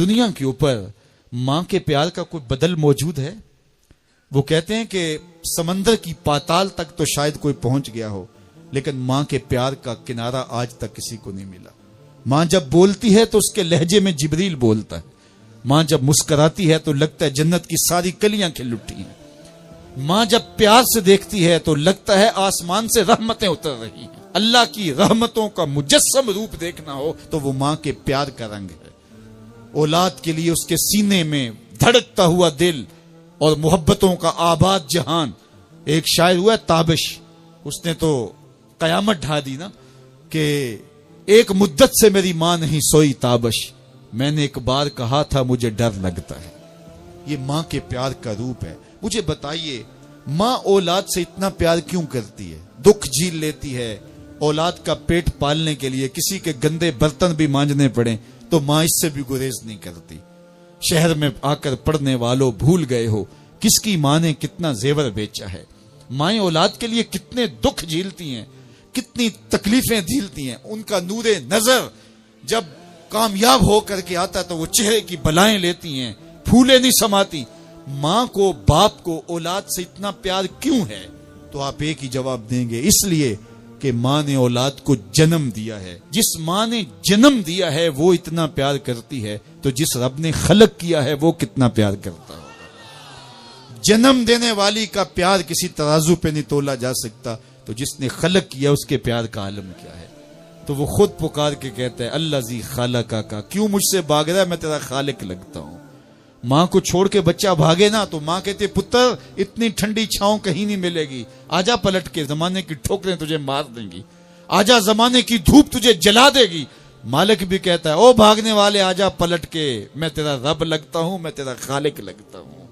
دنیا کے اوپر ماں کے پیار کا کوئی بدل موجود ہے؟ وہ کہتے ہیں کہ سمندر کی پاتال تک تو شاید کوئی پہنچ گیا ہو، لیکن ماں کے پیار کا کنارہ آج تک کسی کو نہیں ملا۔ ماں جب بولتی ہے تو اس کے لہجے میں جبریل بولتا ہے، ماں جب مسکراتی ہے تو لگتا ہے جنت کی ساری کلیاں کھل اٹھی ہیں، ماں جب پیار سے دیکھتی ہے تو لگتا ہے آسمان سے رحمتیں اتر رہی ہیں۔ اللہ کی رحمتوں کا مجسم روپ دیکھنا ہو تو وہ ماں کے پیار کا رنگ ہے۔ اولاد کے لیے اس کے سینے میں دھڑکتا ہوا دل اور محبتوں کا آباد جہان۔ ایک شاعر ہوا ہے تابش، اس نے تو قیامت ڈھا دی نا کہ ایک مدت سے میری ماں نہیں سوئی تابش، میں نے ایک بار کہا تھا مجھے ڈر لگتا ہے۔ یہ ماں کے پیار کا روپ ہے۔ مجھے بتائیے ماں اولاد سے اتنا پیار کیوں کرتی ہے؟ دکھ جھیل لیتی ہے، اولاد کا پیٹ پالنے کے لیے کسی کے گندے برتن بھی مانجنے پڑیں تو ماں اس سے بھی گریز نہیں کرتی۔ شہر میں آ کر پڑھنے والوں بھول گئے ہو کس کی ماں نے کتنا زیور بیچا ہے۔ مائیں اولاد کے لیے کتنے دکھ جھیلتی ہیں، کتنی تکلیفیں جھیلتی ہیں۔ ان کا نور نظر جب کامیاب ہو کر کے آتا ہے تو وہ چہرے کی بلائیں لیتی ہیں، پھولے نہیں سماتی۔ ماں کو، باپ کو اولاد سے اتنا پیار کیوں ہے؟ تو آپ ایک ہی جواب دیں گے، اس لیے کہ ماں نے اولاد کو جنم دیا ہے۔ جس ماں نے جنم دیا ہے وہ اتنا پیار کرتی ہے تو جس رب نے خلق کیا ہے وہ کتنا پیار کرتا ہوگا۔ جنم دینے والی کا پیار کسی ترازو پہ نہیں تولا جا سکتا، تو جس نے خلق کیا اس کے پیار کا عالم کیا ہے؟ تو وہ خود پکار کے کہتا ہے اللہ زی خالقہ کا، کیوں مجھ سے بھاگ رہا ہے، میں تیرا خالق لگتا ہوں۔ ماں کو چھوڑ کے بچہ بھاگے نا تو ماں کہتے پتر اتنی ٹھنڈی چھاؤں کہیں نہیں ملے گی، آجا پلٹ کے، زمانے کی ٹھوکریں تجھے مار دیں گی، آجا زمانے کی دھوپ تجھے جلا دے گی۔ مالک بھی کہتا ہے او بھاگنے والے آجا پلٹ کے، میں تیرا رب لگتا ہوں، میں تیرا خالق لگتا ہوں،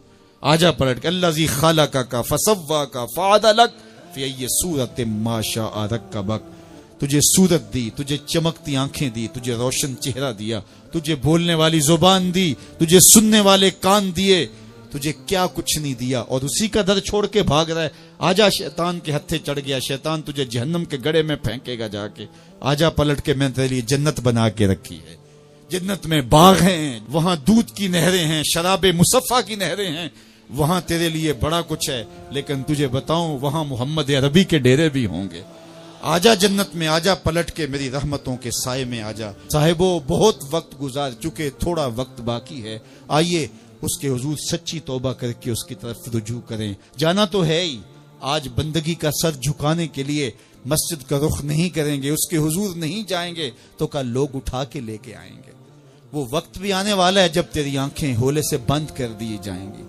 آجا پلٹ کے۔ اللہ زی خالقہ کا فسواک فعدلک فی ای صورت ما شاء رکبک، تجھے صورت دی، تجھے چمکتی آنکھیں دی، تجھے روشن چہرہ دیا، تجھے بولنے والی زبان دی، تجھے سننے والے کان دیے، تجھے کیا کچھ نہیں دیا، اور اسی کا در چھوڑ کے بھاگ رہا ہے۔ آجا شیطان کے ہتھے چڑھ گیا، شیطان تجھے جہنم کے گڑھے میں پھینکے گا جا کے، آجا پلٹ کے، میں تیرے لیے جنت بنا کے رکھی ہے۔ جنت میں باغ ہیں، وہاں دودھ کی نہریں ہیں، شراب مصفا کی نہریں ہیں، وہاں تیرے لیے بڑا کچھ ہے، لیکن تجھے بتاؤں وہاں محمد عربی کے ڈیرے بھی ہوں گے۔ آجا جنت میں، آجا پلٹ کے میری رحمتوں کے سائے میں آجا۔ صاحبو بہت وقت گزار چکے، تھوڑا وقت باقی ہے، آئیے اس کے حضور سچی توبہ کر کے اس کی طرف رجوع کریں۔ جانا تو ہے ہی، آج بندگی کا سر جھکانے کے لیے مسجد کا رخ نہیں کریں گے، اس کے حضور نہیں جائیں گے تو کل لوگ اٹھا کے لے کے آئیں گے۔ وہ وقت بھی آنے والا ہے جب تیری آنکھیں ہولے سے بند کر دی جائیں گی،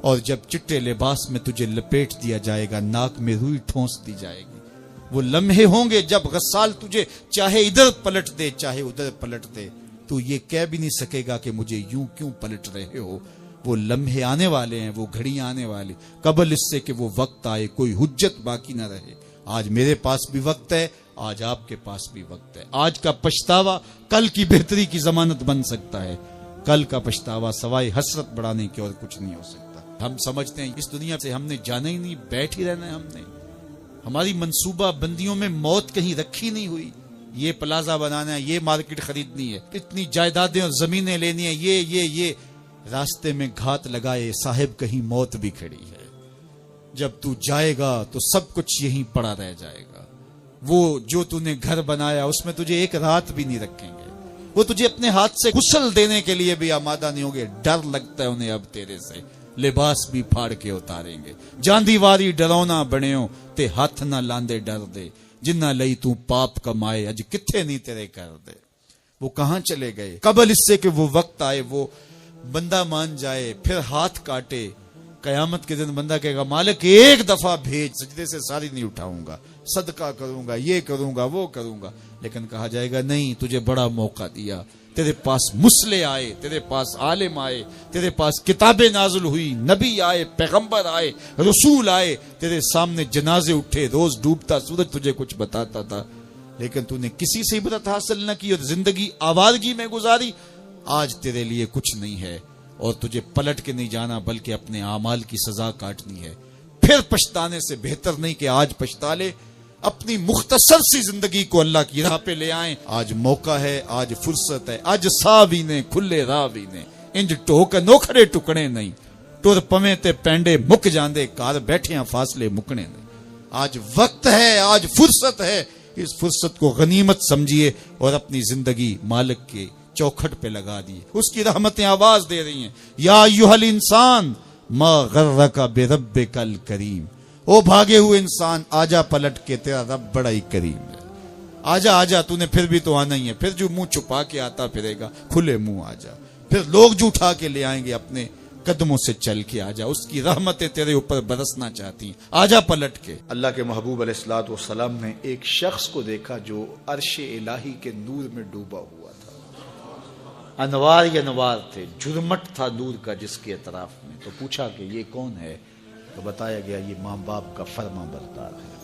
اور جب چٹے لباس میں تجھے لپیٹ دیا جائے گا، ناک میں روئی ٹھونس دی جائے گی۔ وہ لمحے ہوں گے جب غسال تجھے چاہے ادھر پلٹ دے چاہے ادھر پلٹ دے، تو یہ کہہ بھی نہیں سکے گا کہ مجھے یوں کیوں پلٹ رہے ہو۔ وہ لمحے آنے والے ہیں، وہ گھڑیاں آنے والی، قبل اس سے کہ وہ وقت آئے کوئی حجت باقی نہ رہے۔ آج میرے پاس بھی وقت ہے، آج آپ کے پاس بھی وقت ہے۔ آج کا پچھتاوا کل کی بہتری کی ضمانت بن سکتا ہے، کل کا پچھتاوا سوائے حسرت بڑھانے کے اور کچھ نہیں ہو سکتا۔ ہم سمجھتے ہیں اس دنیا سے ہم نے جانا ہی نہیں، بیٹھ ہی رہنا ہے، ہم نے ہماری منصوبہ بندیوں میں موت کہیں رکھی نہیں ہوئی۔ یہ پلازا بنانا ہے، یہ مارکیٹ خریدنی ہے، اتنی جائیدادیں اور زمینیں لینی ہیں، یہ راستے میں گھات لگائے صاحب کہیں موت بھی کھڑی ہے۔ جب تو جائے گا تو سب کچھ یہیں پڑا رہ جائے گا۔ وہ جو تو نے گھر بنایا اس میں تجھے ایک رات بھی نہیں رکھیں گے، وہ تجھے اپنے ہاتھ سے غسل دینے کے لیے بھی آمادہ نہیں ہوگے۔ ڈر لگتا ہے انہیں اب تیرے سے، لباس بھی پھاڑ کے اتاریں گے۔ جاندی واری ڈرونا بنیو تے ہاتھ نہ لاندے ڈر دے، جنہ لئی تو پاپ کمائے اج کتھے نہیں تیرے کر دے۔ وہ کہاں چلے گئے؟ قبل اس سے کہ وہ وقت آئے، وہ بندہ مان جائے پھر ہاتھ کاٹے۔ قیامت کے دن بندہ کہے گا مالک ایک دفعہ بھیج، سجدے سے ساری نہیں اٹھاؤں گا، صدقہ کروں گا، یہ کروں گا، وہ کروں گا۔ لیکن کہا جائے گا نہیں، تجھے بڑا موقع دیا، تیرے پاس مسلح آئے، تیرے پاس عالم آئے، تیرے پاس کتابیں نازل ہوئی، نبی آئے، پیغمبر آئے، رسول آئے، تیرے سامنے جنازے اٹھے، روز ڈوبتا سورج تجھے کچھ بتاتا تھا، لیکن تو نے کسی سے عبرت حاصل نہ کی اور زندگی آوارگی میں گزاری۔ آج تیرے لیے کچھ نہیں ہے اور تجھے پلٹ کے نہیں جانا بلکہ اپنے اعمال کی سزا کاٹنی ہے۔ پھر پچھتانے سے بہتر نہیں کہ آج پچھتا لے، اپنی مختصر سی زندگی کو اللہ کی راہ پہ لے آئیں. آج موقع ہے, آج فرصت ہے, آج ساوی نے کھلے راوی نے انج ٹوک نوکھڑے ٹکڑے نہیں ٹر پویں تے پینڈے مک جاندے کار بیٹھیاں فاصلے مکنے نہیں. آج وقت ہے, آج فرصت ہے, اس فرصت کو غنیمت سمجھیے اور اپنی زندگی مالک کے چوکھٹ پہ لگا دیے. اس کی رحمتیں آواز دے رہی ہیں, یا ایھا الانسان ما غرک بربک الکریم. او بھاگے ہوئے انسان, آجا پلٹ کے, تیرا رب بڑا ہی کریم ہے. آجا آجا, تو نے پھر بھی تو آنا ہی ہے. پھر جو منہ چھپا کے آتا پھرے گا, کھلے منہ آجا. پھر لوگ جو اٹھا کے لے آئیں گے اپنے قدموں سے چل کے. آجا, اس کی رحمتیں تیرے اوپر برسنا چاہتی ہیں. آجا پلٹ کے. اللہ کے محبوب علیہ الصلوۃ والسلام نے ایک شخص کو دیکھا جو عرش الہی کے نور میں ڈوبا ہوا تھا. انوار ہی انوار تھے, جھرمٹ تھا نور کا جس کے اطراف میں. تو پوچھا کہ یہ کون ہے؟ تو بتایا گیا یہ ماں باپ کا فرما بردار ہے.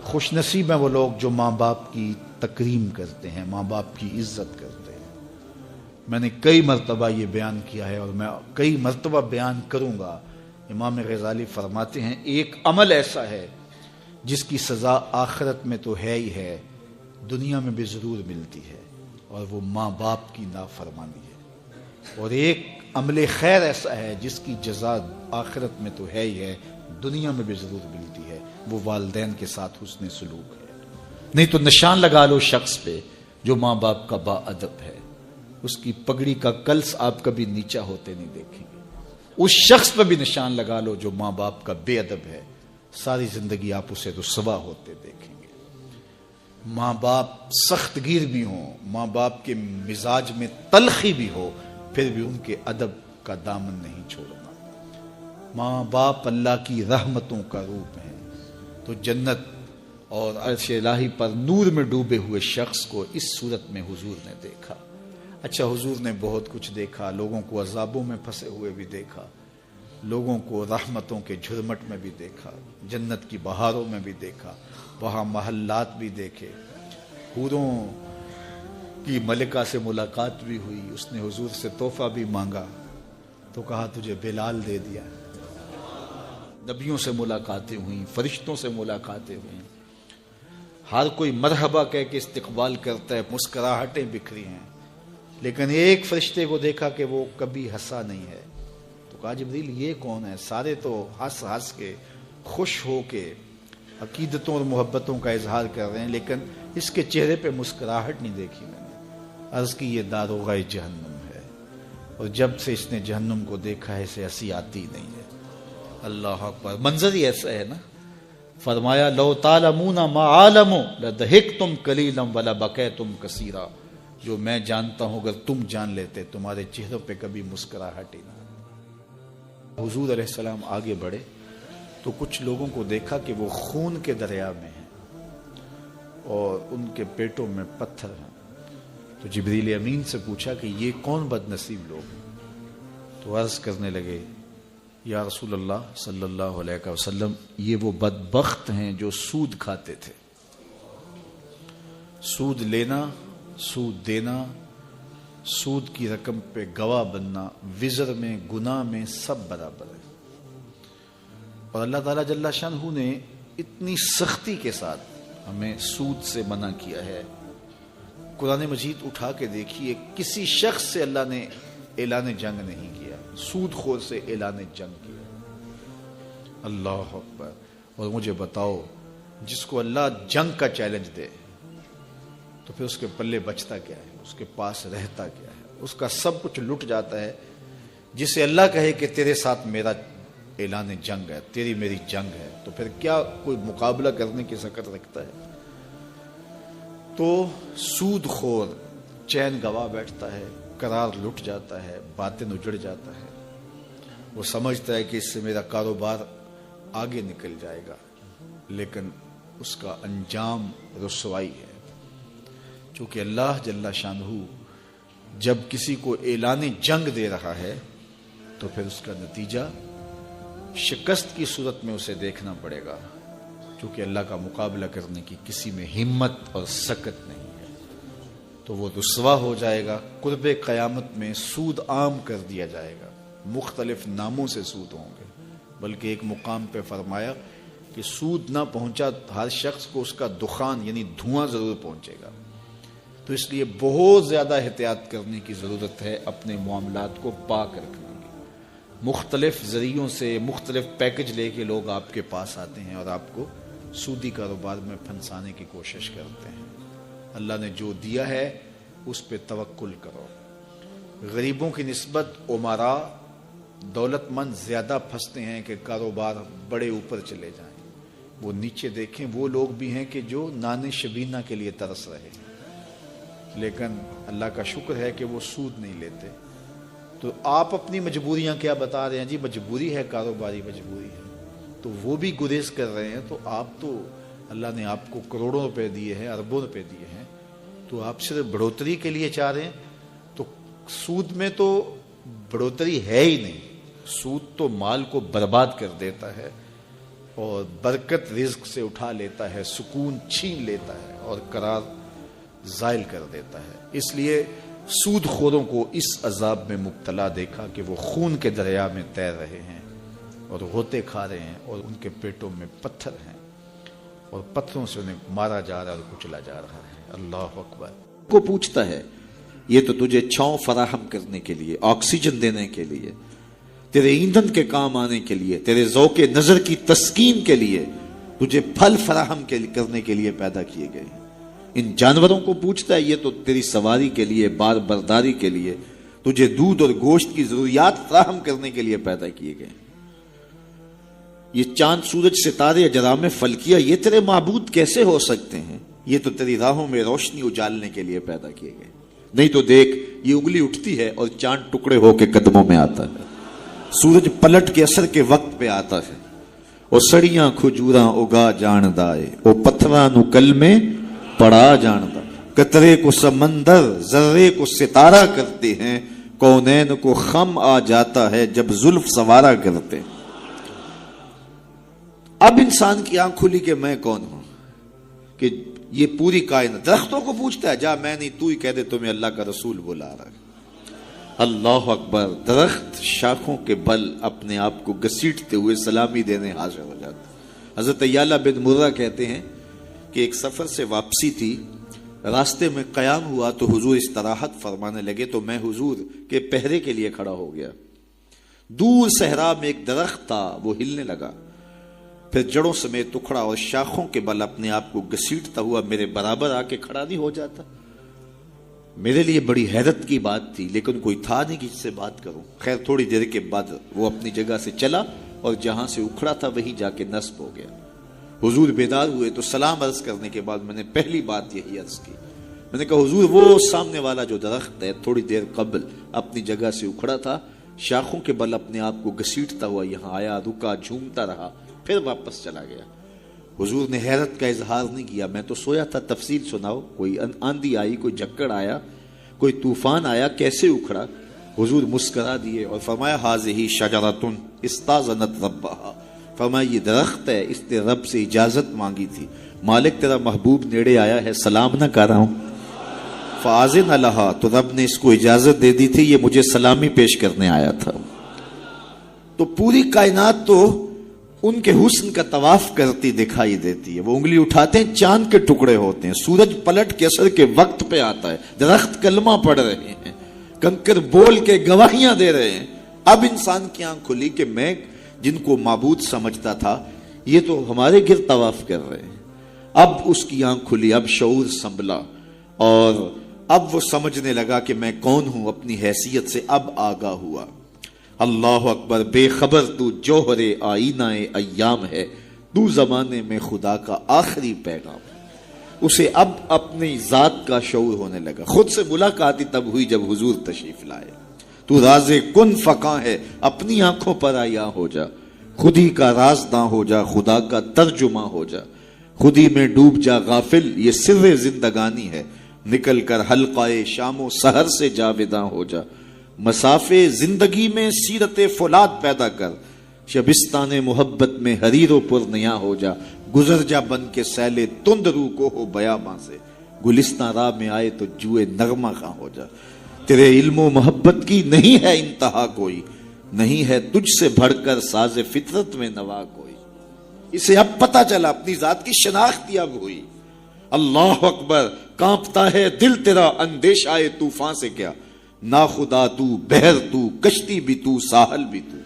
خوش نصیب ہیں وہ لوگ جو ماں باپ کی تکریم کرتے ہیں, ماں باپ کی عزت کرتے ہیں. میں نے کئی مرتبہ یہ بیان کیا ہے اور میں کئی مرتبہ بیان کروں گا. امام غزالی فرماتے ہیں ایک عمل ایسا ہے جس کی سزا آخرت میں تو ہے ہی ہے, دنیا میں بھی ضرور ملتی ہے, اور وہ ماں باپ کی نافرمانی ہے. اور ایک عمل خیر ایسا ہے جس کی جزا آخرت میں تو ہے ہی ہے, دنیا میں بھی ضرور ملتی ہے, وہ والدین کے ساتھ حسن سلوک ہے. نہیں تو نشان لگا لو شخص پہ جو ماں باپ کا با ادب ہے, اس کی پگڑی کا کلس آپ کبھی نیچا ہوتے نہیں دیکھیں گے. اس شخص پہ بھی نشان لگا لو جو ماں باپ کا بے ادب ہے, ساری زندگی آپ اسے رسوا ہوتے دیکھیں گے. ماں باپ سخت گیر بھی ہوں, ماں باپ کے مزاج میں تلخی بھی ہو, پھر بھی ان کے ادب کا دامن نہیں چھوڑنا. ماں باپ اللہ کی رحمتوں کا روپ ہے. تو جنت اور عرش الہی پر نور میں ڈوبے ہوئے شخص کو اس صورت میں حضور نے دیکھا. اچھا, حضور نے بہت کچھ دیکھا, لوگوں کو عذابوں میں پھنسے ہوئے بھی دیکھا, لوگوں کو رحمتوں کے جھرمٹ میں بھی دیکھا, جنت کی بہاروں میں بھی دیکھا, وہاں محلات بھی دیکھے, حوروں کی ملکہ سے ملاقات بھی ہوئی. اس نے حضور سے تحفہ بھی مانگا تو کہا تجھے بلال دے دیا. نبیوں سے ملاقاتیں ہوئیں, فرشتوں سے ملاقاتیں ہوئیں, ہر کوئی مرحبا کہہ کے استقبال کرتا ہے, مسکراہٹیں بکھری ہیں. لیکن ایک فرشتے کو دیکھا کہ وہ کبھی ہنسا نہیں ہے. تو کہا جبریل یہ کون ہے؟ سارے تو ہنس ہنس کے خوش ہو کے عقیدتوں اور محبتوں کا اظہار کر رہے ہیں, لیکن اس کے چہرے پہ مسکراہٹ نہیں دیکھی میں نے. عرض کی یہ داروغہ جہنم ہے, اور جب سے اس نے جہنم کو دیکھا ہے اسے ہنسی آتی نہیں ہے. اللہ اکبر, منظر ہی ایسا ہے نا. فرمایا لو تعلمون ما عالم لضحکتم قلیلا ولبکیتم کثیرا. جو میں جانتا ہوں اگر تم جان لیتے تمہارے چہروں پہ کبھی مسکراہٹ ہی نہ. حضور علیہ السلام آگے بڑھے تو کچھ لوگوں کو دیکھا کہ وہ خون کے دریا میں ہیں اور ان کے پیٹوں میں پتھر ہیں. تو جبریل امین سے پوچھا کہ یہ کون بد نصیب لوگ ہیں؟ تو عرض کرنے لگے یا رسول اللہ صلی اللہ علیہ وسلم, یہ وہ بدبخت ہیں جو سود کھاتے تھے. سود لینا, سود دینا, سود کی رقم پہ گواہ بننا, وزر میں گناہ میں سب برابر ہے. اور اللہ تعالیٰ جل شانہ نے اتنی سختی کے ساتھ ہمیں سود سے منع کیا ہے. قرآن مجید اٹھا کے دیکھیے, کسی شخص سے اللہ نے اعلان جنگ نہیں کیا, سود خور سے اعلان جنگ کیا. اللہ اکبر. اور مجھے بتاؤ, جس کو اللہ جنگ کا چیلنج دے تو پھر اس کے پلے بچتا کیا ہے, اس کے پاس رہتا کیا ہے؟ اس کا سب کچھ لٹ جاتا ہے. جسے اللہ کہے کہ تیرے ساتھ میرا اعلان جنگ ہے, تیری میری جنگ ہے, تو پھر کیا کوئی مقابلہ کرنے کی سکت رکھتا ہے؟ تو سود خور چین گوا بیٹھتا ہے, قرار لٹ جاتا ہے, باطن اجڑ جاتا ہے. وہ سمجھتا ہے کہ اس سے میرا کاروبار آگے نکل جائے گا, لیکن اس کا انجام رسوائی ہے. چونکہ اللہ جل شانہ جب کسی کو اعلان جنگ دے رہا ہے تو پھر اس کا نتیجہ شکست کی صورت میں اسے دیکھنا پڑے گا, چونکہ اللہ کا مقابلہ کرنے کی کسی میں ہمت اور سکت نہیں ہے. تو وہ رسوا ہو جائے گا. قرب قیامت میں سود عام کر دیا جائے گا, مختلف ناموں سے سود ہوں گے. بلکہ ایک مقام پہ فرمایا کہ سود نہ پہنچا ہر شخص کو اس کا دخان یعنی دھواں ضرور پہنچے گا. تو اس لیے بہت زیادہ احتیاط کرنے کی ضرورت ہے اپنے معاملات کو پاک رکھنے کی. مختلف ذریعوں سے مختلف پیکج لے کے لوگ آپ کے پاس آتے ہیں اور آپ کو سودی کاروبار میں پھنسانے کی کوشش کرتے ہیں. اللہ نے جو دیا ہے اس پہ توکل کرو. غریبوں کی نسبت عمراء دولت مند زیادہ پھنستے ہیں کہ کاروبار بڑے اوپر چلے جائیں. وہ نیچے دیکھیں، وہ لوگ بھی ہیں کہ جو نان شبینہ کے لیے ترس رہے ہیں، لیکن اللہ کا شکر ہے کہ وہ سود نہیں لیتے. تو آپ اپنی مجبوریاں کیا بتا رہے ہیں؟ جی مجبوری ہے، کاروباری مجبوری ہے. تو وہ بھی گریز کر رہے ہیں. تو آپ تو اللہ نے آپ کو کروڑوں روپے دیے ہیں، اربوں روپے دیے ہیں، تو آپ صرف بڑھوتری کے لیے چاہ رہے ہیں. تو سود میں تو بڑھوتری ہے ہی نہیں. سود تو مال کو برباد کر دیتا ہے اور برکت رزق سے اٹھا لیتا ہے، سکون چھین لیتا ہے اور قرار زائل کر دیتا ہے. اس لیے سود خوروں کو اس عذاب میں مبتلا دیکھا کہ وہ خون کے دریا میں تیر رہے ہیں اور ہوتے کھا رہے ہیں اور ان کے پیٹوں میں پتھر ہیں اور پتھروں سے انہیں مارا جا رہا ہے اور کچلا جا رہا ہے. اللہ اکبر. کو پوچھتا ہے یہ تو تجھے چھاؤں فراہم کرنے کے لیے، آکسیجن دینے کے لیے، تیرے ایندھن کے کام آنے کے لیے، تیرے ذوق نظر کی تسکین کے لیے، تجھے پھل فراہم کرنے کے لیے پیدا کیے گئے. ان جانوروں کو پوچھتا ہے یہ تو تیری سواری کے لیے، بار برداری کے لیے، تجھے دودھ اور گوشت کی ضروریات فراہم کرنے کے لیے پیدا کیے گئے. یہ چاند، سورج، ستارے، اجرام فلکیہ یہ تیرے معبود کیسے ہو سکتے ہیں؟ یہ تو تیری راہوں میں روشنی اجالنے کے لیے پیدا کیے گئے. نہیں تو دیکھ یہ انگلی اٹھتی ہے اور چاند ٹکڑے ہو کے قدموں میں آتا ہے، سورج پلٹ کے اثر کے وقت پہ آتا ہے، اور سڑیاں کھجوراں اگا جاندائے، او پتھراں نو کل میں پڑا جاندا. قطرے کو سمندر، ذرے کو ستارہ کرتے ہیں، کونین کو خم آ جاتا ہے جب زلف سوارا کرتے. اب انسان کی آنکھ کھلی کہ میں کون ہوں، کہ یہ پوری کائنات. درختوں کو پوچھتا ہے جا میں نہیں، تو ہی کہہ دے تمہیں اللہ کا رسول بلا رہا ہے. اللہ اکبر. درخت شاخوں کے بل اپنے آپ کو گھسیٹتے ہوئے سلامی دینے حاضر ہو جاتا. حضرت یعلا بن مرہ کہتے ہیں کہ ایک سفر سے واپسی تھی، راستے میں قیام ہوا تو حضور استراحت فرمانے لگے تو میں حضور کے پہرے کے لیے کھڑا ہو گیا. دور صحرا میں ایک درخت تھا، وہ ہلنے لگا، پھر جڑوں سمیت اکھڑا اور شاخوں کے بل اپنے آپ کو گھسیٹتا ہوا میرے برابر آ کے کھڑا نہیں ہو جاتا. میرے لیے بڑی حیرت کی بات تھی، لیکن کوئی تھا نہیں کہ اس سے بات کروں. خیر تھوڑی دیر کے بعد وہ اپنی جگہ سے چلا اور جہاں سے اکھڑا تھا وہیں جا کے نصب ہو گیا. حضور بیدار ہوئے تو سلام عرض کرنے کے بعد میں نے پہلی بات یہی عرض کی. میں نے کہا حضور وہ سامنے والا جو درخت ہے تھوڑی دیر قبل اپنی جگہ سے اکھڑا تھا، شاخوں کے بل اپنے آپ کو گھسیٹتا ہوا یہاں آیا، رکا، جھومتا رہا، پھر واپس چلا گیا. حضور نے حیرت کا اظہار نہیں کیا. میں تو سویا تھا، تفصیل سناؤ. کوئی آندھی آئی، کوئی جھکڑ آیا، کوئی طوفان آیا، کیسے اکھڑا؟ حضور مسکرا دیے اور فرمایا ھذہ شجرۃ استاذنت ربھا. فرمایا یہ درخت ہے، اس نے رب سے اجازت مانگی تھی، مالک تیرا محبوب نیڑے آیا ہے، سلام نہ کر رہا ہوں. فاذن لھا، تو رب نے اس کو اجازت دے دی تھی، یہ مجھے سلامی پیش کرنے آیا تھا. تو پوری کائنات تو ان کے حسن کا طواف کرتی دکھائی دیتی ہے. وہ انگلی اٹھاتے ہیں چاند کے ٹکڑے ہوتے ہیں، سورج پلٹ کے اثر کے وقت پہ آتا ہے، درخت کلمہ پڑھ رہے ہیں، کنکر بول کے گواہیاں دے رہے ہیں. اب انسان کی آنکھ کھلی کہ میں جن کو معبود سمجھتا تھا یہ تو ہمارے گرد طواف کر رہے ہیں. اب اس کی آنکھ کھلی، اب شعور سنبھلا اور اب وہ سمجھنے لگا کہ میں کون ہوں، اپنی حیثیت سے اب آگاہ ہوا. اللہ اکبر. بے خبر تو جوہر آئینہ ایام ہے، تو زمانے میں خدا کا آخری پیغام. اسے اب اپنی ذات کا شعور ہونے لگا. خود سے ملاقات ہی تب ہوئی جب حضور تشریف لائے. تو راز کن فقاں ہے، اپنی آنکھوں پر آیا ہو جا، خود ہی کا رازداں ہو جا، خدا کا ترجمہ ہو جا، خود ہی میں ڈوب جا غافل، یہ سر زندگانی ہے، نکل کر حلقہ شام و سحر سے جاویداں ہو جا. مسافے زندگی میں سیرت فولاد پیدا کر، شبستان محبت میں حریر و پر نیا ہو جا. گزر جا بن کے سیلے تند رو کو ہو بیاباں سے، گلستان راہ میں آئے تو جوئے نغمہ خاں ہو جا. تیرے علم و محبت کی نہیں ہے انتہا کوئی، نہیں ہے تجھ سے بڑھ کر ساز فطرت میں نوا کوئی. اسے اب پتا چلا، اپنی ذات کی شناخت اب ہوئی. اللہ اکبر. کانپتا ہے دل تیرا اندیشہ طوفان سے کیا، نا خدا تو، بحر تو، کشتی بھی تو، ساحل بھی تو.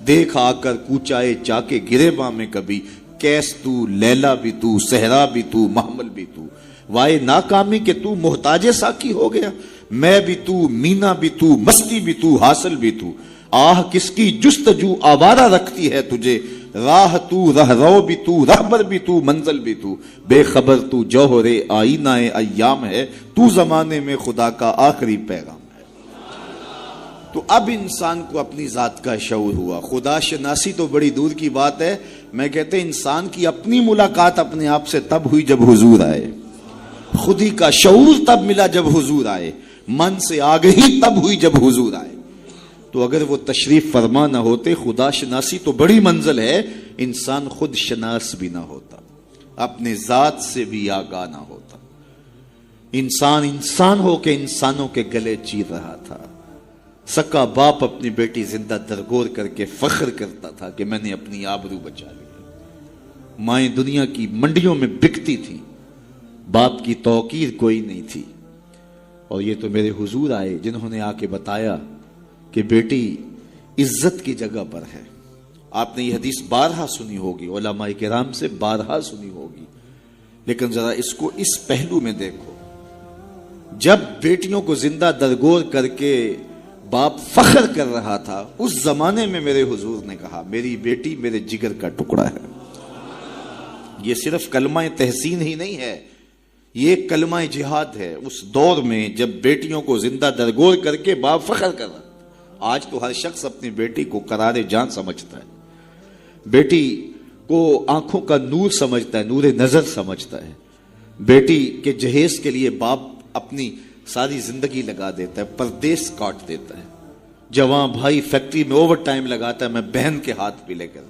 دیکھ آ کر کوچائے جا کے گریباں میں کبھی، کیس تو، لیلا بھی تو، صحرا بھی تو، محمل بھی تو. وائے ناکامی کہ تو محتاج ساکی ہو گیا، میں بھی تو، مینا بھی تو، مستی بھی تو، حاصل بھی تو. آہ کس کی جستجو آوارہ رکھتی ہے تجھے، راہ تو، رہ رو بھی تو، رہبر بھی تو، منزل بھی تو. بے خبر تو جوہر آئینہ ایام ہے، تو زمانے میں خدا کا آخری پیغام ہے. تو اب انسان کو اپنی ذات کا شعور ہوا. خدا شناسی تو بڑی دور کی بات ہے، میں کہتے ہیں انسان کی اپنی ملاقات اپنے آپ سے تب ہوئی جب حضور آئے. خودی کا شعور تب ملا جب حضور آئے. من سے آگہی تب ہوئی جب حضور آئے. تو اگر وہ تشریف فرما نہ ہوتے، خدا شناسی تو بڑی منزل ہے، انسان خود شناس بھی نہ ہوتا، اپنے ذات سے بھی آگاہ نہ ہوتا. انسان ہو کے انسانوں کے گلے چیر رہا تھا. سکا باپ اپنی بیٹی زندہ درگور کر کے فخر کرتا تھا کہ میں نے اپنی آبرو بچا لی. مائیں دنیا کی منڈیوں میں بکتی تھی، باپ کی توقیر کوئی نہیں تھی. اور یہ تو میرے حضور آئے جنہوں نے آ کے بتایا کہ بیٹی عزت کی جگہ پر ہے. آپ نے یہ حدیث بارہا سنی ہوگی، علماء کرام سے بارہا سنی ہوگی، لیکن ذرا اس کو اس پہلو میں دیکھو. جب بیٹیوں کو زندہ درگور کر کے باپ فخر کر رہا تھا، اس زمانے میں میرے حضور نے کہا میری بیٹی میرے جگر کا ٹکڑا ہے. یہ صرف کلمہ تحسین ہی نہیں ہے، یہ کلمہ جہاد ہے. اس دور میں جب بیٹیوں کو زندہ درگور کر کے باپ فخر کر رہا. آج تو ہر شخص اپنی بیٹی کو قرار جان سمجھتا ہے، بیٹی کو آنکھوں کا نور سمجھتا ہے، نور نظر سمجھتا ہے. بیٹی کے جہیز کے لیے باپ اپنی ساری زندگی لگا دیتا ہے، پردیس کاٹ دیتا ہے. جوان بھائی فیکٹری میں اوور ٹائم لگاتا ہے، میں بہن کے ہاتھ پہ لے کر.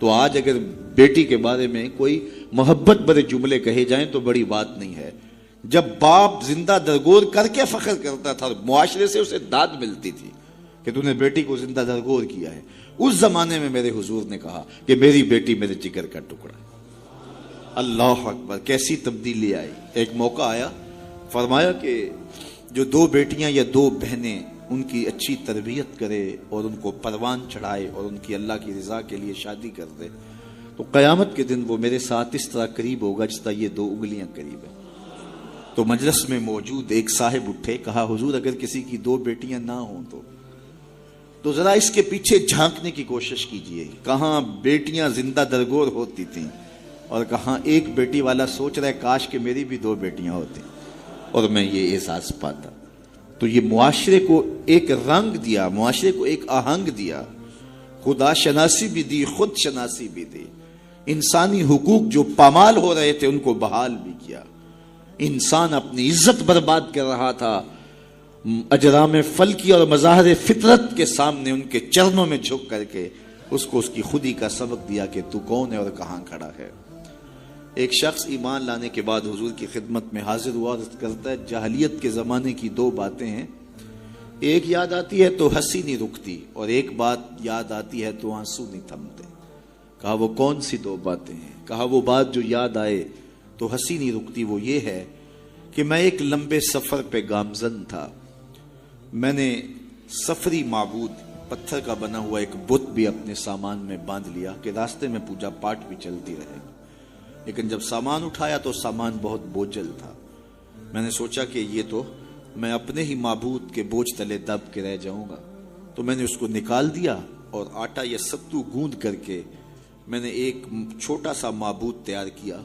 تو آج اگر بیٹی کے بارے میں کوئی محبت بھرے جملے کہے جائیں تو بڑی بات نہیں ہے. جب باپ زندہ درگور کر کے فخر کرتا تھا، معاشرے سے اسے داد ملتی تھی کہ تو نے بیٹی کو زندہ درگور کیا ہے. اس زمانے میں میرے حضور نے کہا کہ میری بیٹی میرے جگر کا ٹکڑا ہے. اللہ اکبر. کیسی تبدیلی آئی. ایک موقع آیا، فرمایا کہ جو دو بیٹیاں یا دو بہنیں ان کی اچھی تربیت کرے اور ان کو پروان چڑھائے اور ان کی اللہ کی رضا کے لیے شادی کر دے تو قیامت کے دن وہ میرے ساتھ اس طرح قریب ہوگا جس طرح یہ دو انگلیاں قریب ہیں. تو مجلس میں موجود ایک صاحب اٹھے، کہا حضور اگر کسی کی دو بیٹیاں نہ ہوں تو ذرا اس کے پیچھے جھانکنے کی کوشش کیجئے، کہاں بیٹیاں زندہ درگور ہوتی تھیں اور کہاں ایک بیٹی والا سوچ رہا ہے کاش کہ میری بھی دو بیٹیاں ہوتی اور میں یہ احساس پاتا. تو یہ معاشرے کو ایک رنگ دیا، معاشرے کو ایک آہنگ دیا، خدا شناسی بھی دی، خود شناسی بھی دی. انسانی حقوق جو پامال ہو رہے تھے ان کو بحال بھی کیا. انسان اپنی عزت برباد کر رہا تھا، اجرام فلکی اور مظاہر فطرت کے سامنے ان کے چرنوں میں جھک کر کے اس کو اس کی خودی کا سبق دیا کہ تو کون ہے اور کہاں کھڑا ہے. ایک شخص ایمان لانے کے بعد حضور کی خدمت میں حاضر ہوا، عرض کرتا ہے جاہلیت کے زمانے کی دو باتیں ہیں، ایک یاد آتی ہے تو ہنسی نہیں رکتی اور ایک بات یاد آتی ہے تو آنسو نہیں تھمتے. کہا وہ کون سی دو باتیں ہیں؟ کہا وہ بات جو یاد آئے تو ہنسی نہیں رکتی وہ یہ ہے کہ میں ایک لمبے سفر پہ گامزن تھا. میں نے سفری معبود پتھر کا بنا ہوا ایک بت بھی اپنے سامان میں باندھ لیا کہ راستے میں پوجا پاٹ بھی چلتی رہے. لیکن جب سامان اٹھایا تو سامان بہت بوجھل تھا. میں نے سوچا کہ یہ تو میں اپنے ہی معبود کے بوجھ تلے دب کے رہ جاؤں گا. تو میں نے اس کو نکال دیا اور آٹا یا ستو گوندھ کر کے میں نے ایک چھوٹا سا معبود تیار کیا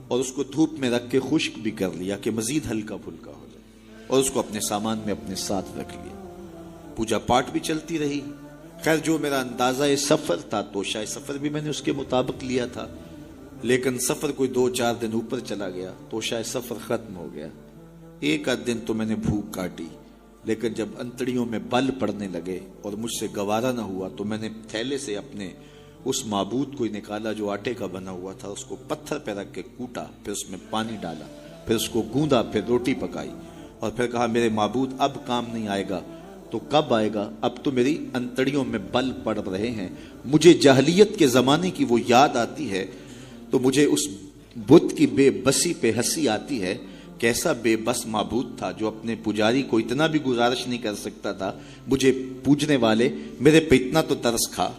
اور اس کو دھوپ میں رکھ کے خشک بھی کر لیا کہ مزید ہلکا پھلکا ہو جائے اور اس کو اپنے سامان میں اپنے ساتھ رکھ لیا. پوجا پاٹ بھی چلتی رہی. خیر جو میرا اندازہ سفر تھا تو شاید سفر بھی میں نے اس کے مطابق لیا تھا، لیکن سفر کوئی 2-4 دن اوپر چلا گیا تو شاید سفر ختم ہو گیا. ایک آدھ دن تو میں نے بھوک کاٹی، لیکن جب انتڑیوں میں بل پڑنے لگے اور مجھ سے گوارا نہ ہوا تو میں نے تھیلے سے اپنے اس معبود کو نکالا جو آٹے کا بنا ہوا تھا، اس کو پتھر پہ رکھ کے کوٹا، پھر اس میں پانی ڈالا، پھر اس کو گوندا، پھر روٹی پکائی اور پھر کہا میرے معبود اب کام نہیں آئے گا تو کب آئے گا؟ اب تو میری انتڑیوں میں بل پڑ رہے ہیں، مجھے جاہلیت کے زمانے کی وہ یاد آتی ہے تو مجھے اس بت کی بے بسی پہ ہنسی آتی ہے. کیسا بے بس معبود تھا جو اپنے پجاری کو اتنا بھی گزارش نہیں کر سکتا تھا، مجھے پوجنے والے میرے پہ اتنا تو ترس کھا،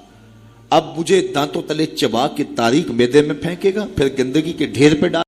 اب مجھے دانتوں تلے چبا کے تاریک میدے میں پھینکے گا، پھر گندگی کے ڈھیر پہ ڈال